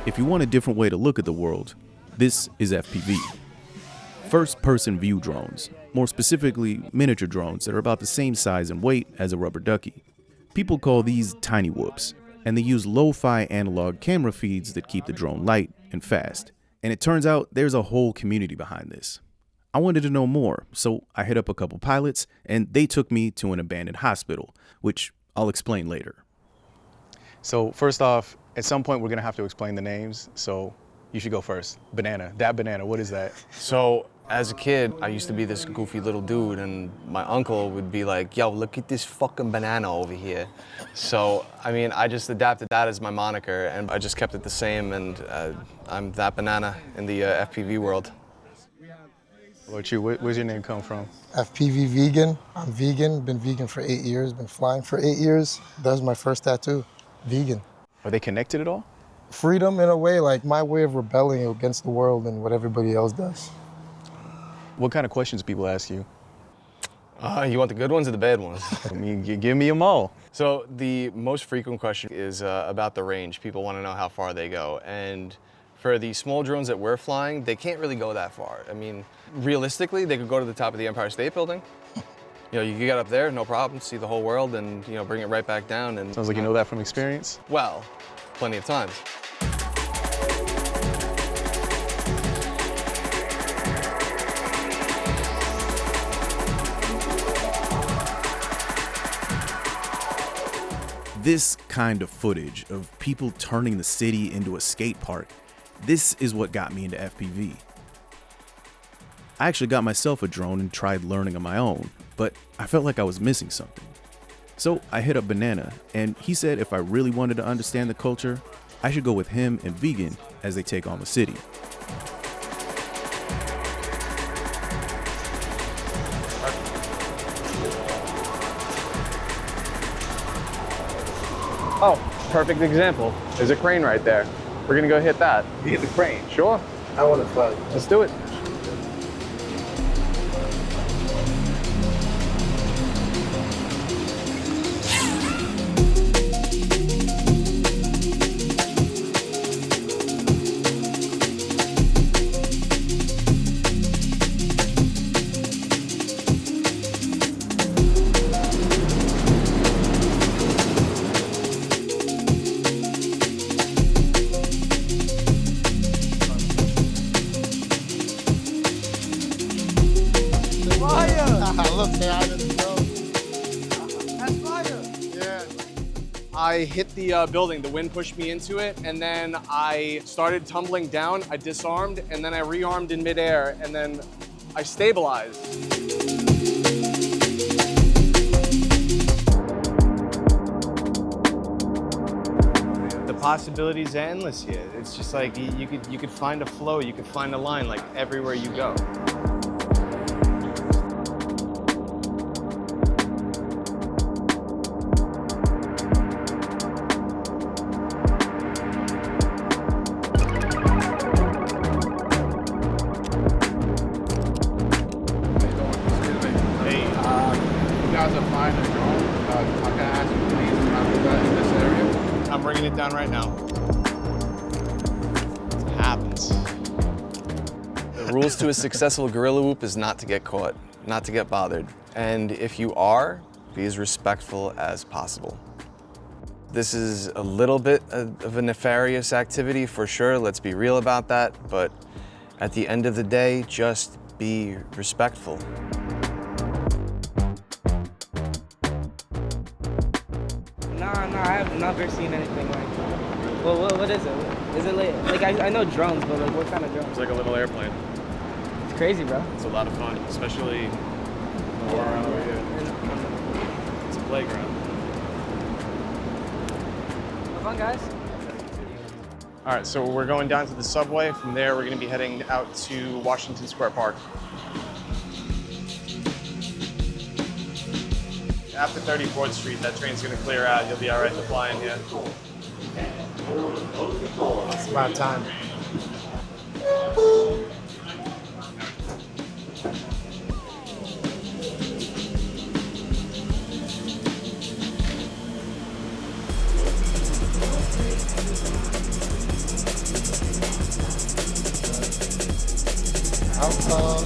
If you want a different way to look at the world, this is FPV. First-person view drones, more specifically miniature drones that are about the same size and weight as a rubber ducky. People call these tiny whoops, and they use lo-fi analog camera feeds that keep the drone light and fast. And it turns out there's a whole community behind this. I wanted to know more, so I hit up a couple pilots, and they took me to an abandoned hospital, which I'll explain later. So first off, at some point we're gonna have to explain the names, so you should go first. Banana, that banana, what is that? So as a kid, I used to be this goofy little dude, and my uncle would be like, yo, look at this fucking banana over here. So, I mean, I just adapted that as my moniker, and I just kept it the same, and I'm that banana in the FPV world. What about you? Where's your name come from? FPV vegan. I'm vegan, been vegan for 8 years, been flying for 8 years. That was my first tattoo, vegan. Are they connected at all? Freedom in a way, like my way of rebelling against the world and what everybody else does. What kind of questions people ask you? You want the good ones or the bad ones? I mean, give me them all. So the most frequent question is about the range. People want to know how far they go. And for the small drones that we're flying, they can't really go that far. I mean, realistically, they could go to the top of the Empire State Building. You know, you could get up there, no problem, see the whole world, and you know, bring it right back down. And sounds like you know that from experience. Well, plenty of times. This kind of footage of people turning the city into a skate park, this is what got me into FPV. I actually got myself a drone and tried learning on my own, but I felt like I was missing something. So I hit up Banana, and he said if I really wanted to understand the culture, I should go with him and Vegan as they take on the city. Oh, perfect example. There's a crane right there. We're gonna go hit that. You hit the crane? Sure. I want to fly. Let's do it. I hit the building, the wind pushed me into it, and then I started tumbling down. I disarmed, and then I rearmed in midair, and then I stabilized. The possibilities are endless here. It's just like you could find a flow, you could find a line like everywhere you go. I'm bringing it down right now. It happens. The rules to a successful guerrilla whoop is not to get caught, not to get bothered. And if you are, be as respectful as possible. This is a little bit of a nefarious activity for sure, let's be real about that, but at the end of the day, just be respectful. I have never seen anything like that. Well, what is it? Is it like I know drones, but like what kind of drones? It's like a little airplane. It's crazy, bro. It's a lot of fun, especially around over here. It's a playground. Have fun, guys. All right, so we're going down to the subway. From there, we're going to be heading out to Washington Square Park. After 34th Street, that train's gonna clear out. You'll be all right to fly in here. It's about time. Oh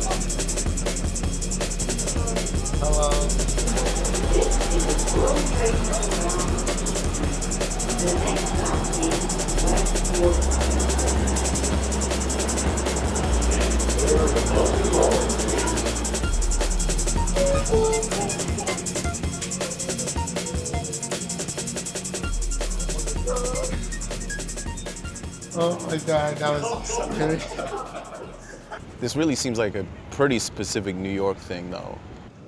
my God, that was good. This really seems like a pretty specific New York thing, though.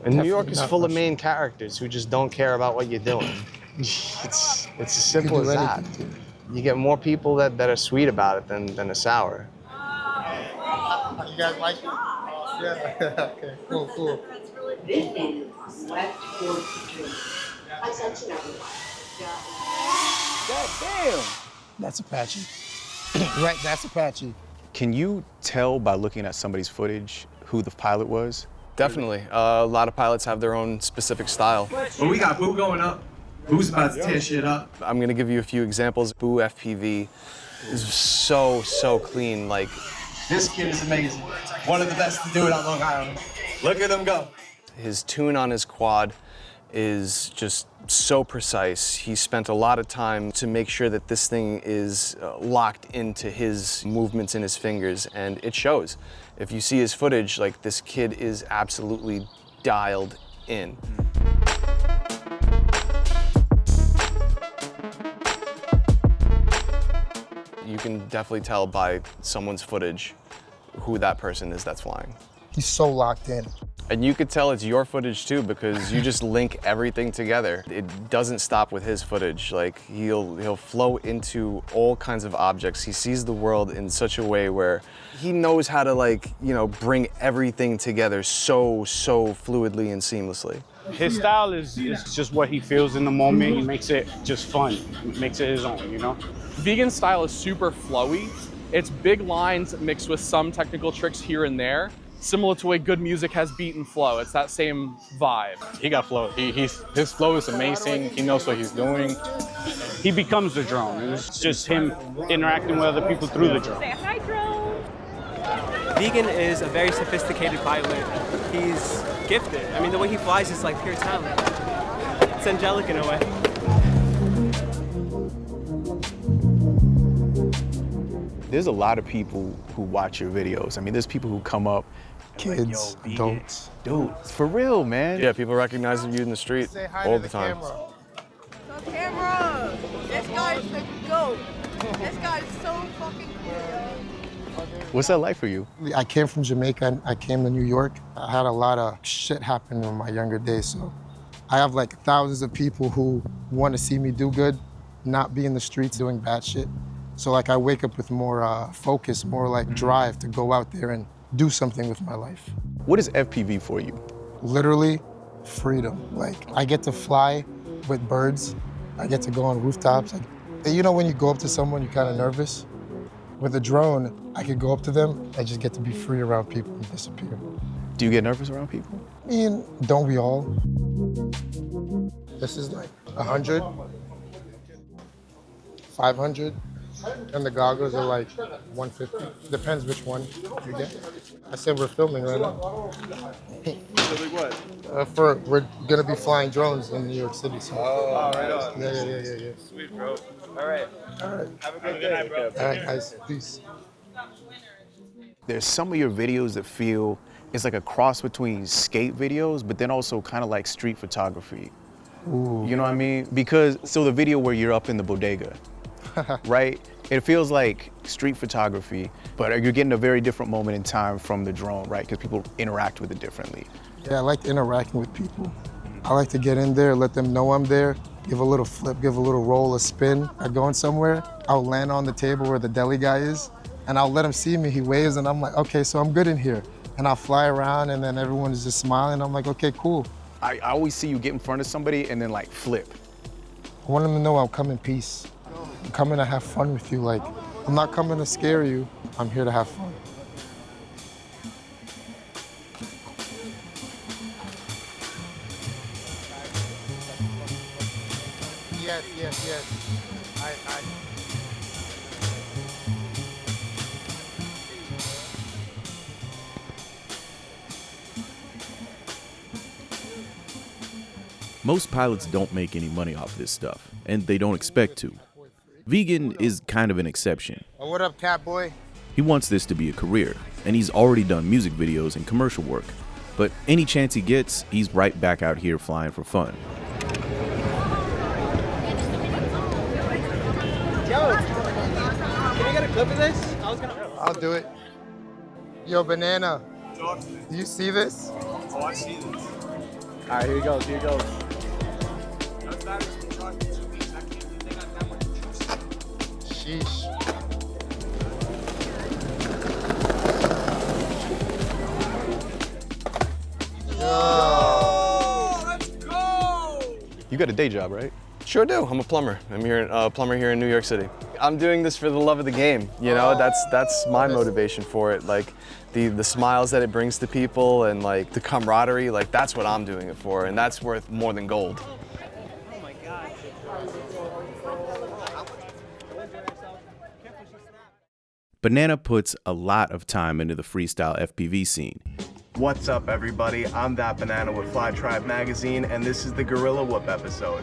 And New York is not full of much. main characters who just don't care about what you're doing. It's as simple do as that. anything. You get more people that are sweet about it than are sour. You guys like it? Yeah. Okay. Cool. Cool. That's Apache. Right. That's Apache. Can you tell by looking at somebody's footage who the pilot was? Definitely. A lot of pilots have their own specific style. Well, we got Boo going up. Boo's about to tear shit up. I'm gonna give you a few examples. Boo FPV is so clean. Like, This kid is amazing. One of the best to do it on Long Island. Look at him go. his tune on his quad is just so precise. He spent a lot of time to make sure that this thing is locked into his movements in his fingers, and it shows. If you see his footage, like, this kid is absolutely dialed in. You can definitely tell by someone's footage who that person is that's flying. He's so locked in. And you could tell it's your footage too, because you just link everything together. It doesn't stop with his footage. Like, he'll flow into all kinds of objects. He sees the world in such a way where he knows how to, like, you know, bring everything together so fluidly and seamlessly. His style is just what he feels in the moment. He makes it just fun, makes it his own, you know? Vegan style is super flowy. It's big lines mixed with some technical tricks here and there, similar to the way good music has beat and flow. It's that same vibe. He got flow. His flow is amazing. He knows what he's doing. He becomes the drone. And it's just him interacting with other people through the drone. Say hi, drone. Vegan is a very sophisticated pilot. He's gifted. I mean, the way he flies is like pure talent. It's angelic in a way. There's a lot of people who watch your videos. I mean, there's people who come up, Kids, like, adults. dude, it's for real, man. Yeah, people recognize you in the street all the time. The camera. This guy's the GOAT. This guy's so fucking cool. What's that like for you? I came from Jamaica and I came to New York. I had a lot of shit happen in my younger days, so I have like thousands of people who want to see me do good, not be in the streets doing bad shit. So like I wake up with more focus, more like drive to go out there and do something with my life. What is FPV for you? Literally, freedom. Like I get to fly with birds. I get to go on rooftops. You know when you go up to someone, you're kind of nervous? With a drone, I could go up to them. I just get to be free around people and disappear. Do you get nervous around people? I mean, don't we all? This is like 100, 500. And the goggles are like 150. Depends which one you get. I said we're filming right now. Filming what? We're gonna be flying drones in New York City. So. Oh, right on. Yeah. Sweet, bro. All right. Have a good day, bro. All right, guys. Peace. There's some of your videos that feel it's like a cross between skate videos, but then also kind of like street photography. Ooh. You know what I mean? Because, so the video where you're up in the bodega, right? It feels like street photography, but you're getting a very different moment in time from the drone, right? Because people interact with it differently. Yeah, I like interacting with people. I like to get in there, let them know I'm there, give a little flip, give a little roll, a spin. I'm going somewhere, I'll land on the table where the deli guy is, and I'll let him see me. He waves, and I'm like, okay, so I'm good in here. And I'll fly around, and then everyone is just smiling. I'm like, okay, cool. I always see you get in front of somebody and then like flip. I want them to know I'm coming in peace. I'm coming to have fun with you. Like, I'm not coming to scare you. I'm here to have fun. Yes. Most pilots don't make any money off this stuff, and they don't expect to. Vegan is kind of an exception. Oh, what up, Catboy? He wants this to be a career, and he's already done music videos and commercial work. But any chance he gets, he's right back out here flying for fun. Yo, can you get a clip of this? I'll do it. Yo, Banana, do you see this? Oh, I see this. All right, here he goes, here he goes. Sheesh. Let's go! You got a day job, right? Sure do. I'm a plumber. I'm here, plumber here in New York City. I'm doing this for the love of the game. You know, that's my motivation for it. Like the smiles that it brings to people and like the camaraderie. Like that's what I'm doing it for, and that's worth more than gold. Oh my God. Banana puts a lot of time into the freestyle FPV scene. What's up, everybody? I'm That Banana with Fly Tribe Magazine, and this is the Guerrilla Whoop episode.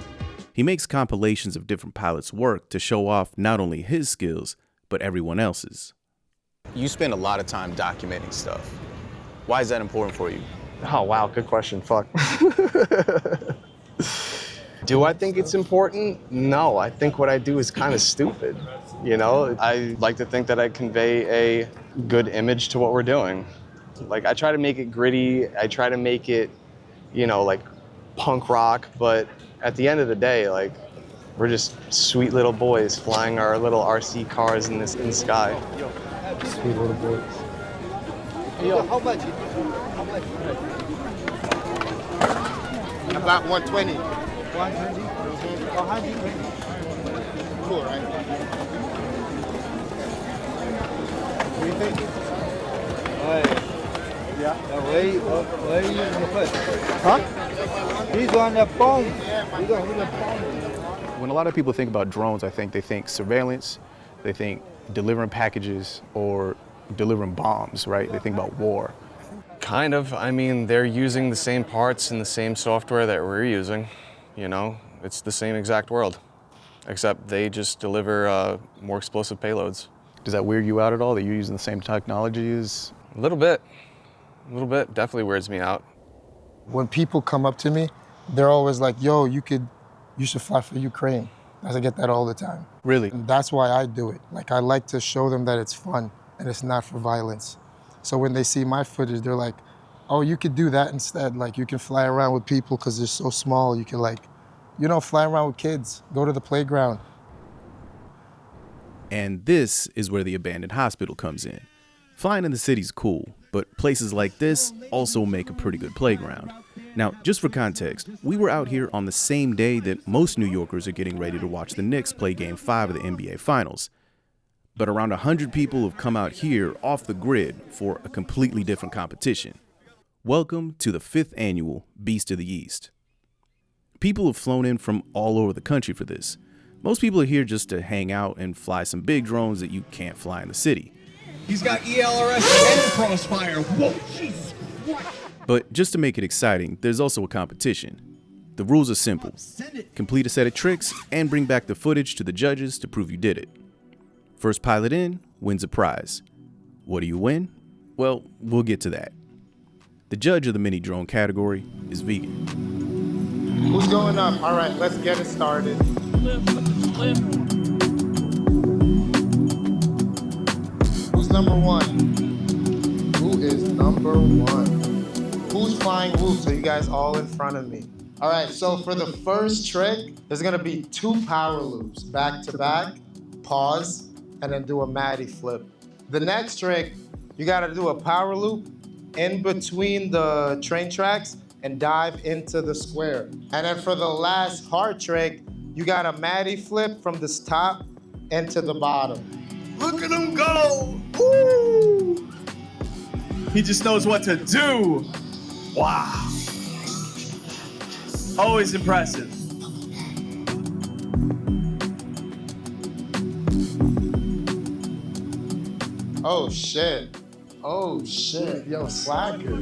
He makes compilations of different pilots' work to show off not only his skills, but everyone else's. You spend a lot of time documenting stuff. Why is that important for you? Oh wow, good question. Fuck. Do I think it's important? No, I think what I do is kind of stupid. You know, I like to think that I convey a good image to what we're doing. Like I try to make it gritty. I try to make it, you know, like punk rock, but at the end of the day, like, we're just sweet little boys flying our little RC cars in the sky. Sweet little boys. Yo, how much? About 120. 120? 120. Cool, right? What do you think? Yeah. Where you gonna put? Huh? He's on the phone. He's on the phone. When a lot of people think about drones, I think they think surveillance, they think delivering packages or delivering bombs, right? They think about war. Kind of. I mean, they're using the same parts and the same software that we're using. You know, it's the same exact world, except they just deliver more explosive payloads. Does that weird you out at all that you're using the same technologies? A little bit. A little bit. Definitely weirds me out. When people come up to me, they're always like, yo, you should fly for Ukraine. I get that all the time. Really? And that's why I do it. Like, I like to show them that it's fun and it's not for violence. So when they see my footage, they're like, oh, you could do that instead. Like, you can fly around with people because they're so small. You can, like, you know, fly around with kids, go to the playground. And this is where the abandoned hospital comes in. Flying in the city's cool, but places like this also make a pretty good playground. Now, just for context, we were out here on the same day that most New Yorkers are getting ready to watch the Knicks play Game 5 of the NBA Finals. But around 100 people have come out here off the grid for a completely different competition. Welcome to the 5th annual Beast of the East. People have flown in from all over the country for this. Most people are here just to hang out and fly some big drones that you can't fly in the city. He's got ELRS and crossfire. Whoa, Jesus Christ. But just to make it exciting, there's also a competition. The rules are simple. Complete a set of tricks and bring back the footage to the judges to prove you did it. First pilot in wins a prize. What do you win? Well, we'll get to that. The judge of the mini drone category is Vegan. Who's going up? All right, let's get it started. Who's number one? Who is number one? Who's flying whoop? So you guys all in front of me. All right, so for the first trick, there's gonna be 2 power loops, back to back, pause, and then do a Matty flip. The next trick, you gotta do a power loop in between the train tracks and dive into the square. And then for the last hard trick, you got a Matty flip from this top into the bottom. Look at him go! Woo! He just knows what to do. Wow. Always impressive. Oh shit. Oh shit. Yo, slacker.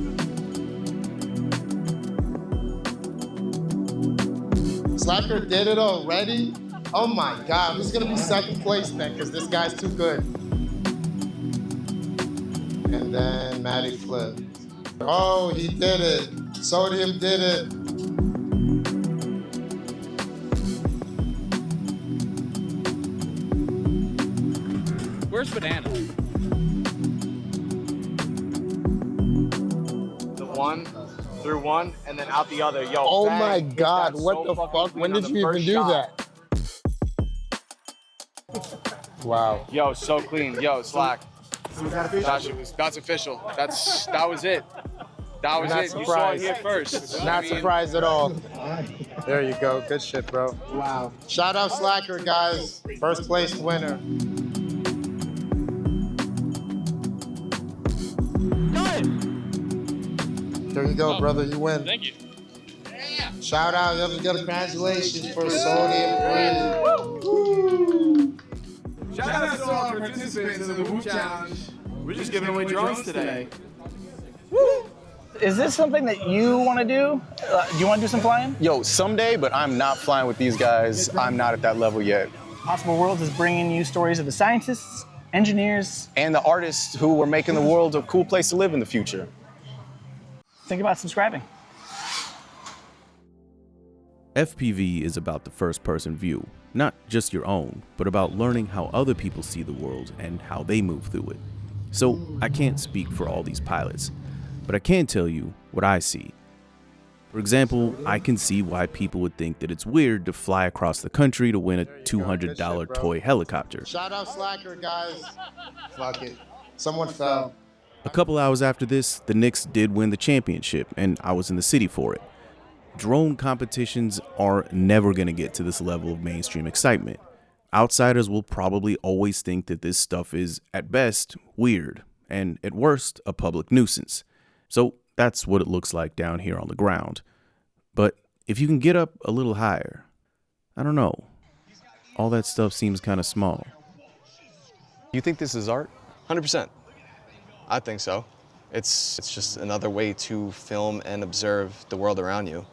Slacker did it already? Oh my God, who's gonna be second place then? Because this guy's too good. And then Matty flipped. Oh, he did it. Sodium did it. Where's Banana? The one through one and then out the other. Yo, Oh bang, my hit God, that what so the fucking fuck? clean When on did the you first even do shot. that? Wow. Yo, so clean. Yo, Slack. That's official. That was it. That was Not it. You saw it surprised. here first. Not surprised at all. There you go. Good shit, bro. Wow. Shout out Slacker, guys. First place winner. There you go, brother. You win. Thank you. Shout out. You got congratulations for Sodium. Shout out to all participants in the Whoop Challenge. We're just giving away drones today. Is this something that you want to do? Do you want to do some flying? Yo, someday, but I'm not flying with these guys. I'm not at that level yet. Possible Worlds is bringing you stories of the scientists, engineers, And the artists who are making the world a cool place to live in the future. Think about subscribing. FPV is about the first-person view, not just your own, but about learning how other people see the world and how they move through it. So I can't speak for all these pilots, but I can tell you what I see. For example, I can see why people would think that it's weird to fly across the country to win a $200 toy helicopter. Shout out Slacker, guys. Fuck it. Someone fell. A couple hours after this, the Knicks did win the championship, and I was in the city for it. Drone competitions are never going to get to this level of mainstream excitement. Outsiders will probably always think that this stuff is, at best, weird, and at worst, a public nuisance. So that's what it looks like down here on the ground. But if you can get up a little higher, I don't know. All that stuff seems kind of small. You think this is art? 100%. I think so. It's just another way to film and observe the world around you.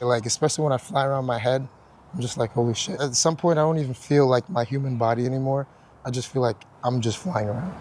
Like, especially when I fly around my head, I'm just like, holy shit. At some point, I don't even feel like my human body anymore. I just feel like I'm just flying around.